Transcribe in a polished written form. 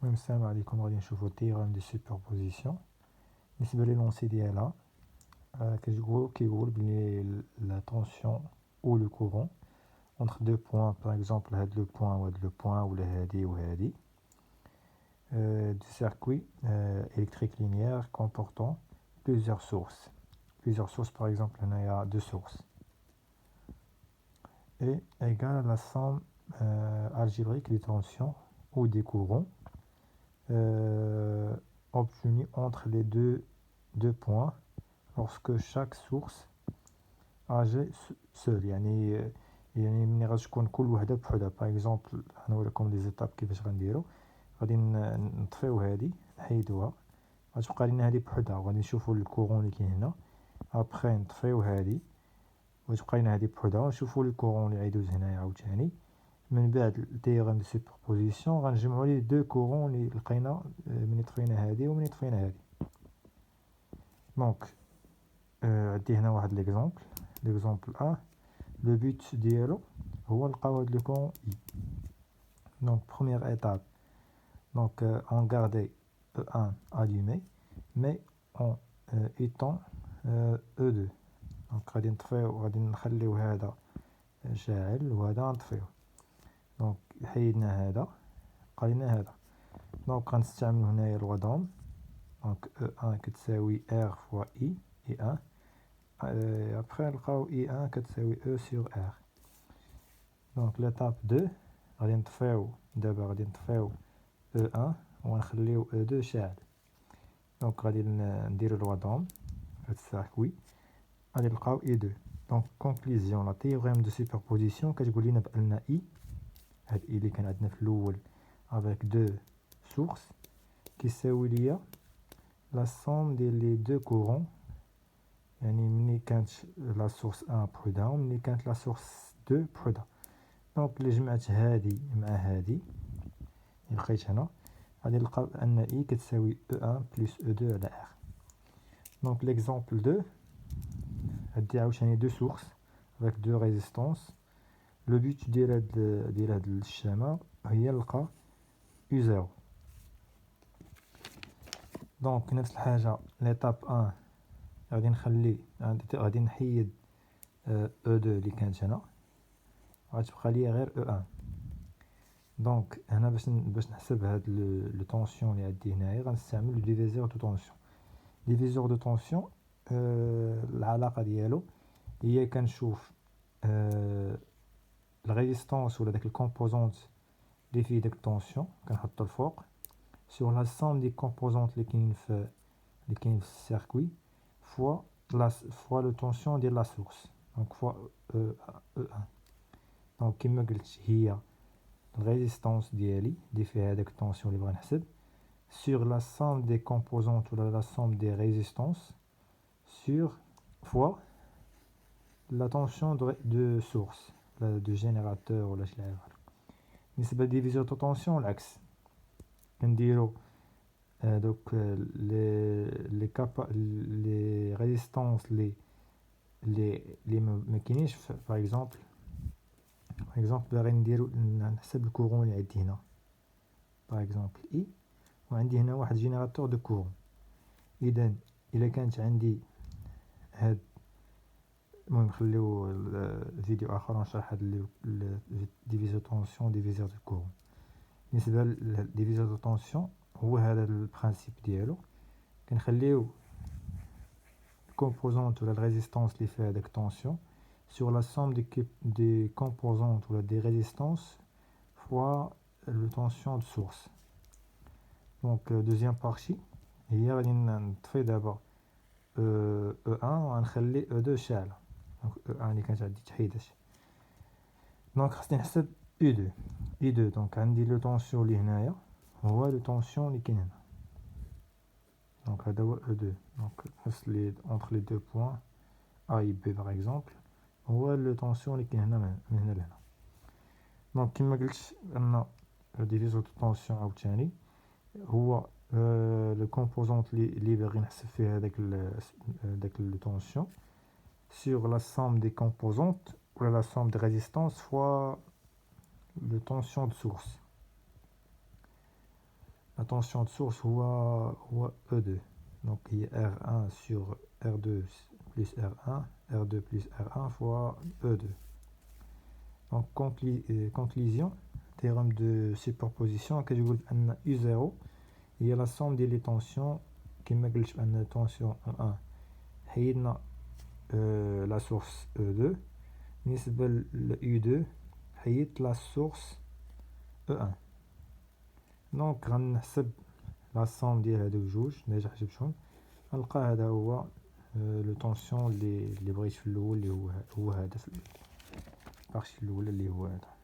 المهم السلام عليكم. غادي نشوفو التيغرام دي سوبربوزيسيون. بالنسبة للونسي ديالها كيقول بلي لا طونسيون او لو كورون entre deux points, par exemple هاد لو بوين وهاد لو بوين ولا هادي وهادي du circuit électrique linéaire comportant plusieurs sources. Plusieurs sources, par exemple, il y a deux sources. Et égale à la somme algébrique des tensions ou des courants obtenus entre les deux points lorsque chaque source agit seule. يعني ملي غتكون كل وحده بحدها. باغ اكزومبل نوريكم لي زيتاب كيفاش غنديرو. غادي نطفيو هادي نحيدوها، غتبقى لينا هادي بحدها، وغادي نشوفو الكورون اللي كاين هنا. ابخي نطفيو هادي وتبقى لينا هادي بحدها، ونشوفو الكورون اللي غيدوز هنايا عاوتاني. من بعد التيغرام دو سوبربوزيسيون غنجمعو لي دو كورون اللي لقينا ملي طفينا هادي وملي طفينا هادي. دونك عندي هنا واحد ليكزومبل 1. لو بوت ديالو هو نلقاو هاد لو كورون I. Donc première étape, donc on gardait E1 allumé mais on éteint E2. donc غادي نطفيو، غادي نخليو هذا شاعل وهذا نطفيو. دونك حيدنا هذا بقى لنا هذا. دونك غنستعملو هنايا الوضام. دونك E1 كتساوي R fois I I1. après نلقاو I1 كتساوي E sur R. دونك l'étape 2 غادي نطفيو E1 ونخليو E2 شاعل. دونك غادي نديرو الوضام هاد السيركوي، غادي نلقاو I2. دونك كونكلوزيون لا تيوريم دو سوبربوزيسيون كتقول لنا بان I هاد I اللي كان عندنا في الاول افيك دو سورس كيساوي ليا لا سوم ديال لي دو كورون. يعني ملي كانت لا سورس 1 بحدها وملي كانت لا سورس 2 بحدها. دونك اللي جمعت هادي مع هادي اللي لقيت هنا غادي نلقى ان I كتساوي E1 plus E2 على R. دونك ليكزامبل 2 عندي عاوتاني دو سورس avec دو ريزيستانس. لو بوت ديال هاد الشامة هي نلقى U0. دونك نفس الحاجة ليتاب 1 غادي نحيد E2 اللي كانت هنا، غتبقى ليا غير E1. دونك هنا باش نحسب هاد لو طونسيون اللي عندي هنايا غنستعمل لو ديفيزور دو طونسيون. ديفيزور دو طونسيون العلاقة ديالو هي كنشوف الريزيستانس ولا داك الكومبوزونت اللي فيه داك الطونسيون كنحطو الفوق sur la somme des composantes اللي كاين في السيركوي fois le tension ديال لا سورس. دونك fois E1. دونك كما قلت هي الريزيستانس ديالي اللي فيها هذاك الطونسيون اللي بغا نحسب sur la somme des composantes ولا la somme des résistances sur fois la tension de source de générateur ولا شي حاجه. بالنسبه لديفيزور دو طونسيون العكس، كنديرو دوك لي ريزيستانس لي ما كاينينش. باغ اكزومبل باغي نديرو نحسب الكورون اللي عندي هنا باغ اكزومبل I، وعندي هنا واحد جينيراتور دو كورون. اذا الا كانت عندي هاد، المهم نخليو الفيديو اخر نشرح هاد ديفيزور طونسيون ديفيزور دو كورون. بالنسبه لديفيزور دو طونسيون هو هذا البرانسيپ ديالو، كنخليو الكومبوزونت ولا الريزيستانس اللي فيها داك الطونسيون sur la somme des composantes ou des résistances fois le tension de source. Donc deuxième partie هي غادي نطفي دابا E1 وغنخلي E2 شاعلة. دونك E1 اللي كانت عندي تحيدات. دونك خصني نحسب I2. دونك عندي لو طونسيون اللي هنايا هو لو طونسيون اللي كاين هنا. دونك هذا هو E2. دونك نفس لي entre les deux points A et B par exemple هو لو طونسيون اللي كاين هنا من هنا لهنا. دونك كما قلت ان ديفيزور دو طونسيون عاوتاني هو لو كومبوزونت اللي باغي نحسب فيه داك لو طونسيون sur la somme des composantes ou la somme des résistances fois le tension de source. tension de source هو E2. Donc il y a R1 sur R2 plus R1, R2 plus R1 fois E2. Donc conclusion, théorème de superposition, que je vous dis U0, il y a la somme des tensions qui me dit une tension E1 حيدنا la source E2 بالنسبة ل U2 حيدت la source E1. دونك غنحسب لا somme ديال هادوك جوج ديجا حسبتهم، غنلقى هذا هو لو طونسيون اللي بغيت في الاول اللي هو هذا في البارتي الاولى اللي هو هذا.